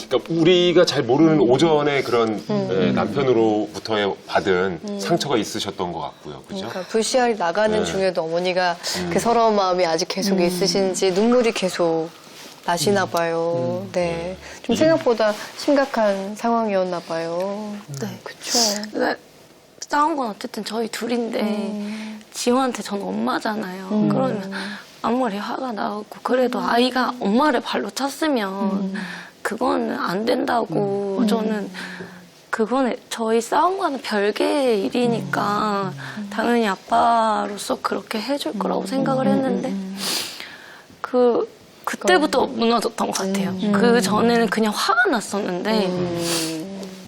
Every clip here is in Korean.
그러니까 우리가 잘 모르는 오전에 그런 남편으로부터 받은 상처가 있으셨던 것 같고요. 그죠? 그러니까 VCR이 나가는 중에도 어머니가 그 서러운 마음이 아직 계속 있으신지 눈물이 계속 나시나 봐요. 네. 좀 생각보다 심각한 상황이었나 봐요. 네. 그쵸. 근데 싸운 건 어쨌든 저희 둘인데 지호한테 전 엄마잖아요. 그러면 아무리 화가 나고 그래도 아이가 엄마를 발로 찼으면 그거는 안 된다고 저는 그거는 저희 싸운 거는 별개의 일이니까 당연히 아빠로서 그렇게 해줄 거라고 생각을 했는데 그때부터 무너졌던 것 같아요. 그 전에는 그냥 화가 났었는데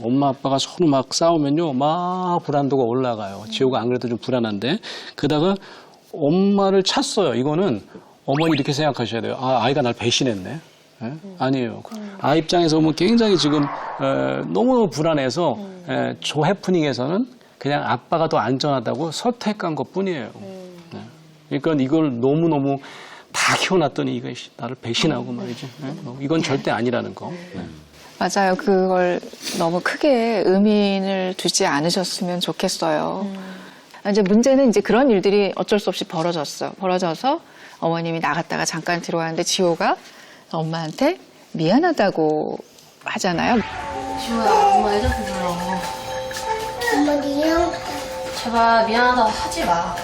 엄마 아빠가 서로 막 싸우면요 막 불안도가 올라가요. 지호가 안 그래도 좀 불안한데 그러다가 엄마를 찼어요. 이거는 어머니 이렇게 생각하셔야 돼요. 아, 아이가 날 배신했네. 예? 아니에요. 아이 입장에서 보면 굉장히 지금 너무 불안해서 저 해프닝에서는 그냥 아빠가 더 안전하다고 선택한 것뿐이에요. 그러니까 이걸 너무너무 다 키워놨더니 이거 나를 배신하고 말이지. 이건 절대 아니라는 거. 맞아요. 그걸 너무 크게 의미를 두지 않으셨으면 좋겠어요. 이제 문제는 이제 그런 일들이 어쩔 수 없이 벌어져서 어머님이 나갔다가 잠깐 들어왔는데 지호가 엄마한테 미안하다고 하잖아요. 지호야 엄마 예전에 불러. 엄마 미안. 제발 미안하다고 하지 마.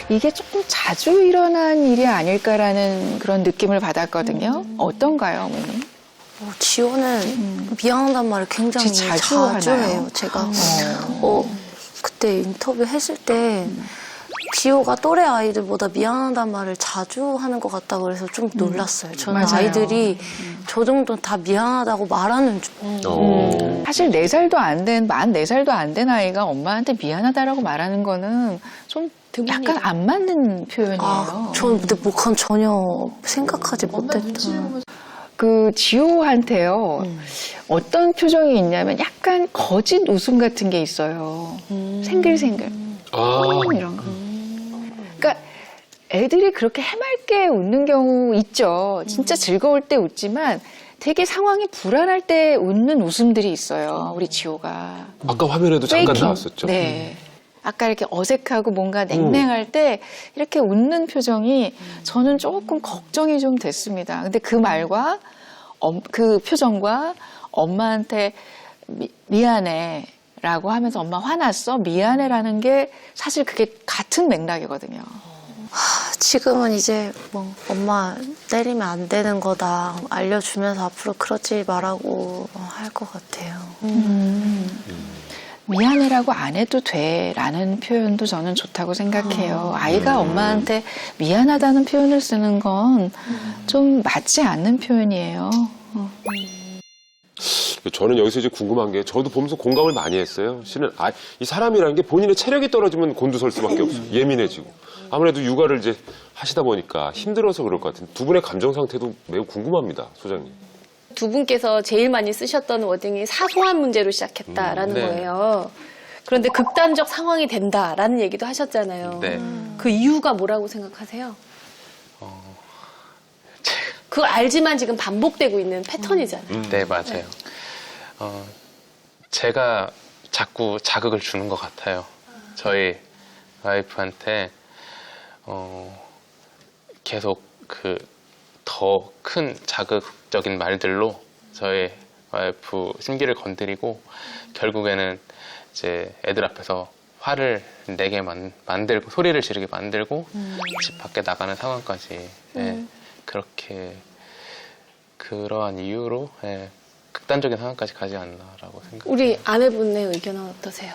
이게 조금 자주 일어난 일이 아닐까라는 그런 느낌을 받았거든요. 어떤가요, 어머님? 지호는 미안하단 말을 굉장히 진짜 자주 하나요? 해요. 제가 그때 인터뷰 했을 때 지호가 또래 아이들보다 미안하단 말을 자주 하는 것 같다고 그래서 좀 놀랐어요. 저는 맞아요. 아이들이 저 정도 다 미안하다고 말하는 줄. 사실 4살도 안 된, 만 4살도 안 된 아이가 엄마한테 미안하다라고 말하는 거는 좀 약간 안 맞는 표현이에요. 저는 근데 그건 전혀 생각하지 못했던. 그 지호한테요. 어떤 표정이 있냐면 약간 거짓 웃음 같은 게 있어요. 생글생글. 이런 거. 그러니까 애들이 그렇게 해맑게 웃는 경우 있죠. 진짜 즐거울 때 웃지만 되게 상황이 불안할 때 웃는 웃음들이 있어요. 우리 지호가. 아까 화면에도 잠깐 페이킹. 나왔었죠. 네. 아까 이렇게 어색하고 뭔가 냉랭할 때 이렇게 웃는 표정이 저는 조금 걱정이 좀 됐습니다. 근데 그 말과 그 표정과 엄마한테 미안해 라고 하면서 엄마 화났어? 미안해라는 게 사실 그게 같은 맥락이거든요. 지금은 이제 뭐 엄마 때리면 안 되는 거다 알려주면서 앞으로 그러지 말라고 할 것 같아요. 미안해라고 안 해도 돼라는 표현도 저는 좋다고 생각해요. 아이가 엄마한테 미안하다는 표현을 쓰는 건 좀 맞지 않는 표현이에요. 저는 여기서 이제 궁금한 게 저도 보면서 공감을 많이 했어요. 실은 이 사람이라는 게 본인의 체력이 떨어지면 곤두설 수밖에 없어요. 예민해지고. 아무래도 육아를 이제 하시다 보니까 힘들어서 그럴 것 같은데 두 분의 감정 상태도 매우 궁금합니다, 소장님. 두 분께서 제일 많이 쓰셨던 워딩이 사소한 문제로 시작했다라는 네. 거예요. 그런데 극단적 상황이 된다라는 얘기도 하셨잖아요. 네. 그 이유가 뭐라고 생각하세요? 그걸 알지만 지금 반복되고 있는 패턴이잖아요. 네, 맞아요. 제가 자꾸 자극을 주는 것 같아요. 저희 와이프한테 계속 그 더 큰 자극적인 말들로 저희 와이프 심기를 건드리고 결국에는 이제 애들 앞에서 화를 내게 만들고 소리를 지르게 만들고 집 밖에 나가는 상황까지 그렇게 그러한 이유로 극단적인 상황까지 가지 않나라고 생각합니다. 우리 아내분의 의견은 어떠세요?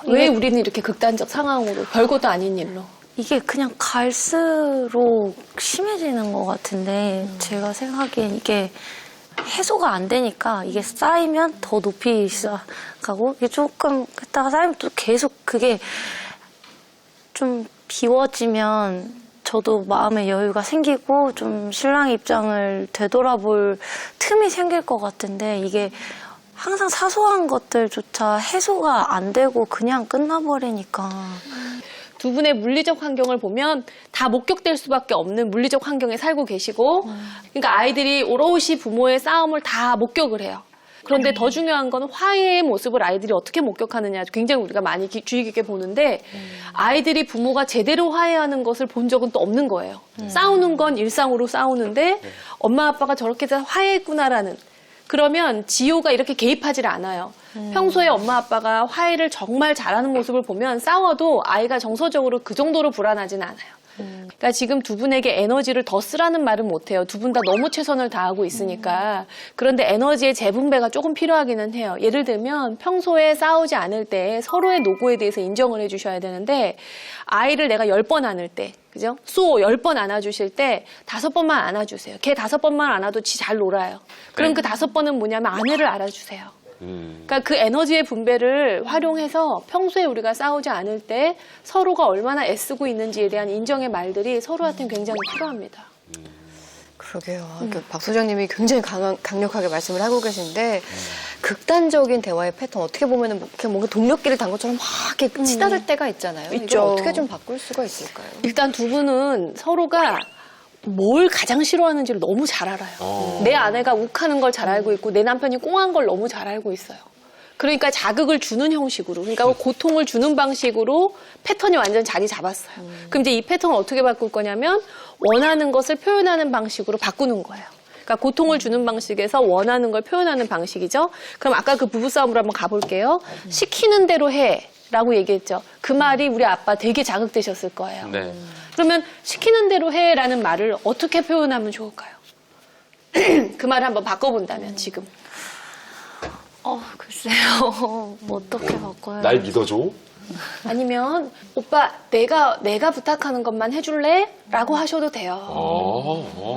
왜 우리는 이렇게 극단적 상황으로 별것도 아닌 일로? 이게 그냥 갈수록 심해지는 것 같은데 제가 생각하기엔 이게 해소가 안 되니까 이게 쌓이면 더 높이 시작하고 이게 조금 했다가 쌓이면 또 계속 그게 좀 비워지면 저도 마음의 여유가 생기고 좀 신랑 입장을 되돌아볼 틈이 생길 것 같은데 이게 항상 사소한 것들조차 해소가 안 되고 그냥 끝나버리니까 두 분의 물리적 환경을 보면 다 목격될 수밖에 없는 물리적 환경에 살고 계시고 그러니까 아이들이 오롯이 부모의 싸움을 다 목격을 해요. 그런데 더 중요한 건 화해의 모습을 아이들이 어떻게 목격하느냐 굉장히 우리가 많이 주의 깊게 보는데 아이들이 부모가 제대로 화해하는 것을 본 적은 또 없는 거예요. 싸우는 건 일상으로 싸우는데 엄마 아빠가 저렇게 해서 화해했구나라는 그러면 지효가 이렇게 개입하지를 않아요. 평소에 엄마 아빠가 화해를 정말 잘하는 모습을 보면 싸워도 아이가 정서적으로 그 정도로 불안하진 않아요. 그러니까 지금 두 분에게 에너지를 더 쓰라는 말은 못해요. 두 분 다 너무 최선을 다하고 있으니까. 그런데 에너지의 재분배가 조금 필요하기는 해요. 예를 들면 평소에 싸우지 않을 때 서로의 노고에 대해서 인정을 해주셔야 되는데 아이를 내가 10번 안을 때 그죠? 10번 안아주실 때 5번만 안아주세요. 걔 5번만 안아도 지 잘 놀아요. 그럼 그 5번은 뭐냐면 아내를 알아주세요. 그러니까 그 에너지의 분배를 활용해서 평소에 우리가 싸우지 않을 때 서로가 얼마나 애쓰고 있는지에 대한 인정의 말들이 서로한테는 굉장히 필요합니다. 그러게요. 박 소장님이 굉장히 강력하게 말씀을 하고 계신데 극단적인 대화의 패턴 어떻게 보면은 뭔가 동력기를 단 것처럼 막 이렇게 치달을 때가 있잖아요. 있죠. 이걸 어떻게 좀 바꿀 수가 있을까요? 일단 두 분은 서로가 뭘 가장 싫어하는지를 너무 잘 알아요. 내 아내가 욱하는 걸 잘 알고 있고 내 남편이 꽁한 걸 너무 잘 알고 있어요. 그러니까 자극을 주는 형식으로 그러니까 고통을 주는 방식으로 패턴이 완전 자리 잡았어요. 그럼 이제 이 패턴을 어떻게 바꿀 거냐면 원하는 것을 표현하는 방식으로 바꾸는 거예요. 그러니까 고통을 주는 방식에서 원하는 걸 표현하는 방식이죠. 그럼 아까 그 부부싸움으로 한번 가볼게요. 시키는 대로 해 라고 얘기했죠. 그 말이 우리 아빠 되게 자극되셨을 거예요. 네. 그러면 시키는 대로 해라는 말을 어떻게 표현하면 좋을까요? 그 말을 한번 바꿔본다면 지금. 글쎄요. 뭐 어떻게 바꿔야 날 믿어줘? 아니면 오빠 내가 부탁하는 것만 해줄래? 라고 하셔도 돼요.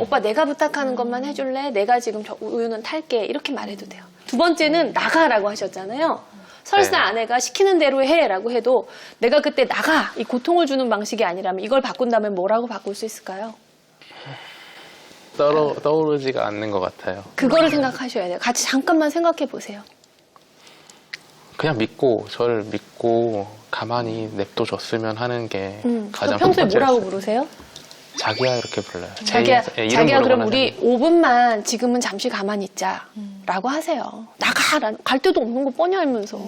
오빠 내가 부탁하는 것만 해줄래? 내가 지금 저 우유는 탈게. 이렇게 말해도 돼요. 두 번째는 나가라고 하셨잖아요. 설사 네. 아내가 시키는 대로 해라고 해도 내가 그때 나가 이 고통을 주는 방식이 아니라면 이걸 바꾼다면 뭐라고 바꿀 수 있을까요? 떠오르지가 않는 것 같아요. 그거를 생각하셔야 돼요. 같이 잠깐만 생각해 보세요. 그냥 저를 믿고 가만히 냅둬줬으면 하는 게 가장 그럼 평소에 첫 번째 뭐라고 부르세요? 자기야 이렇게 불러요. 자기야, 이름 자기야 그럼 부르거나 우리 5분만 지금은 잠시 가만히 있자 라고 하세요. 나가! 갈 데도 없는 거 뻔히 알면서.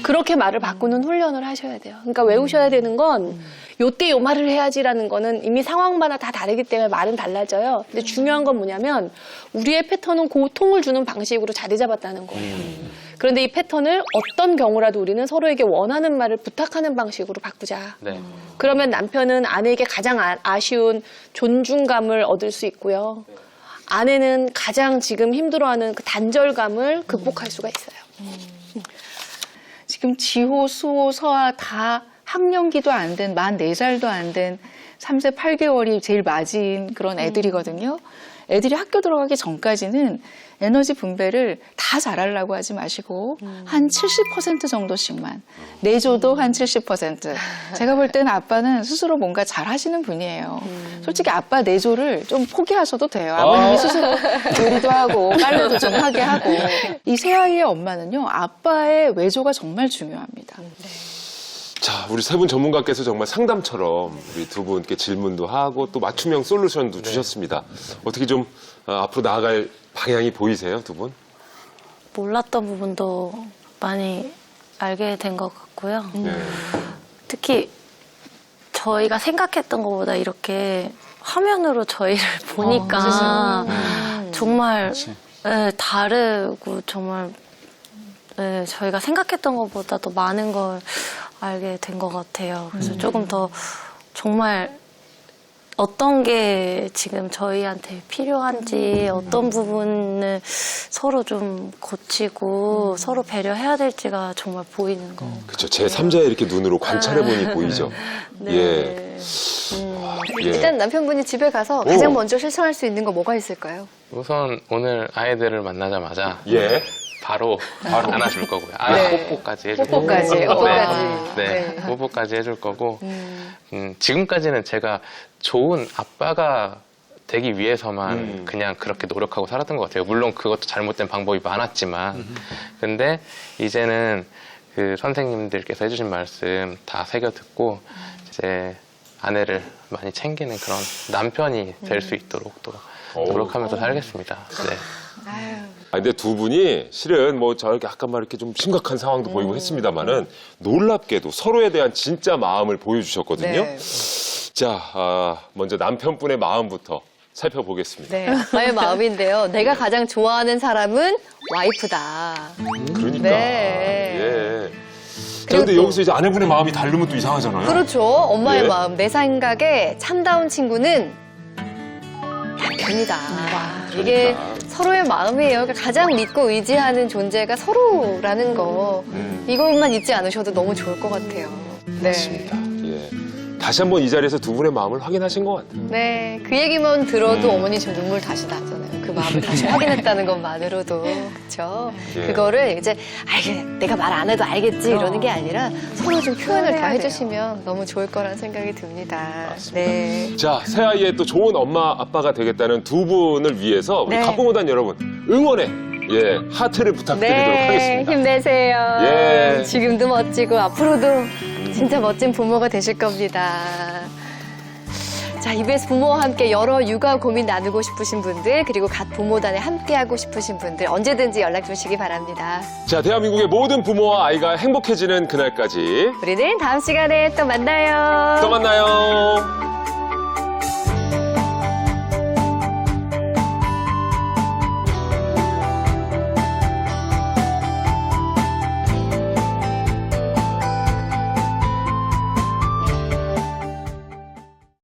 그렇게 말을 바꾸는 훈련을 하셔야 돼요. 그러니까 외우셔야 되는 건 요때 요 말을 해야지라는 거는 이미 상황마다 다 다르기 때문에 말은 달라져요. 근데 중요한 건 뭐냐면 우리의 패턴은 고통을 주는 방식으로 자리 잡았다는 거예요. 그런데 이 패턴을 어떤 경우라도 우리는 서로에게 원하는 말을 부탁하는 방식으로 바꾸자. 네. 그러면 남편은 아내에게 가장 아쉬운 존중감을 얻을 수 있고요. 아내는 가장 지금 힘들어하는 그 단절감을 극복할 수가 있어요. 지금 지호, 수호, 서아 다 학령기도 안 된, 만 4살도 안 된 3세 8개월이 제일 맞은 그런 애들이거든요. 애들이 학교 들어가기 전까지는 에너지 분배를 다 잘하려고 하지 마시고 한 70% 정도씩만 내줘도 한 70%. 제가 볼 때는 아빠는 스스로 뭔가 잘하시는 분이에요. 솔직히 아빠 내조를 좀 포기하셔도 돼요. 아버님이 스스로 요리도 하고 빨래도 좀 하게 하고. 이 세 아이의 엄마는요. 아빠의 외조가 정말 중요합니다. 자, 우리 세 분 전문가께서 정말 상담처럼 우리 두 분께 질문도 하고 또 맞춤형 솔루션도 주셨습니다. 어떻게 좀 앞으로 나아갈 방향이 보이세요, 두 분? 몰랐던 부분도 많이 알게 된 것 같고요. 네. 특히 저희가 생각했던 것보다 이렇게 화면으로 저희를 보니까 정말 다르고 정말 저희가 생각했던 것보다 더 많은 걸 알게 된 것 같아요. 그래서 조금 더 정말 어떤 게 지금 저희한테 필요한지 어떤 부분을 서로 좀 고치고 서로 배려해야 될지가 정말 보이는 거. 그렇죠. 제 3자의 이렇게 눈으로 관찰해보니 보이죠. 네. 예. 예. 일단 남편분이 집에 가서 가장 먼저 실천할 수 있는 거 뭐가 있을까요? 우선 오늘 아이들을 만나자마자 예. 바로 안아줄 거고요. 뽀뽀까지 해줄 거고. 뽀뽀까지. 네, 뽀뽀까지 해줄 거고. 지금까지는 제가 좋은 아빠가 되기 위해서만 그냥 그렇게 노력하고 살았던 것 같아요. 물론 그것도 잘못된 방법이 많았지만. 근데 이제는 그 선생님들께서 해주신 말씀 다 새겨 듣고 이제 아내를 많이 챙기는 그런 남편이 될 수 있도록 또 노력하면서 살겠습니다. 네. 아, 근데 두 분이 실은 뭐 저렇게 아까 말 이렇게 좀 심각한 상황도 보이고 했습니다만은 놀랍게도 서로에 대한 진짜 마음을 보여주셨거든요. 네. 자, 먼저 남편분의 마음부터 살펴보겠습니다. 네, 아빠의 마음인데요. 내가 가장 좋아하는 사람은 와이프다. 그러니까. 네. 예. 자, 그리고 근데 또- 여기서 이제 아내분의 마음이 다르면 또 이상하잖아요. 그렇죠. 엄마의 예. 마음. 내 생각에 참다운 친구는 남편이다. 이게 서로의 마음이에요. 그러니까 가장 믿고 의지하는 존재가 서로라는 거. 이것만 잊지 않으셔도 너무 좋을 것 같아요. 네. 맞습니다. 예. 다시 한번 이 자리에서 두 분의 마음을 확인하신 것 같아요. 네. 그 얘기만 들어도 어머니 지금 눈물 다시 나잖아요. 그 마음을 다시 확인했다는 것만으로도. 그렇죠. 예. 그거를 이제 내가 말 안 해도 알겠지 이러는 게 아니라 서로 좀 표현을 더 해주시면 너무 좋을 거라는 생각이 듭니다. 네. 자, 새아이의 또 좋은 엄마, 아빠가 되겠다는 두 분을 위해서 우리 네. 갑부모단 여러분 응원의 하트를 부탁드리도록 하겠습니다. 네, 힘내세요. 예. 지금도 멋지고 앞으로도 진짜 멋진 부모가 되실 겁니다. 자, EBS 부모와 함께 여러 육아 고민 나누고 싶으신 분들 그리고 갓 부모단에 함께하고 싶으신 분들 언제든지 연락 주시기 바랍니다. 자, 대한민국의 모든 부모와 아이가 행복해지는 그날까지 우리는 다음 시간에 또 만나요. 또 만나요.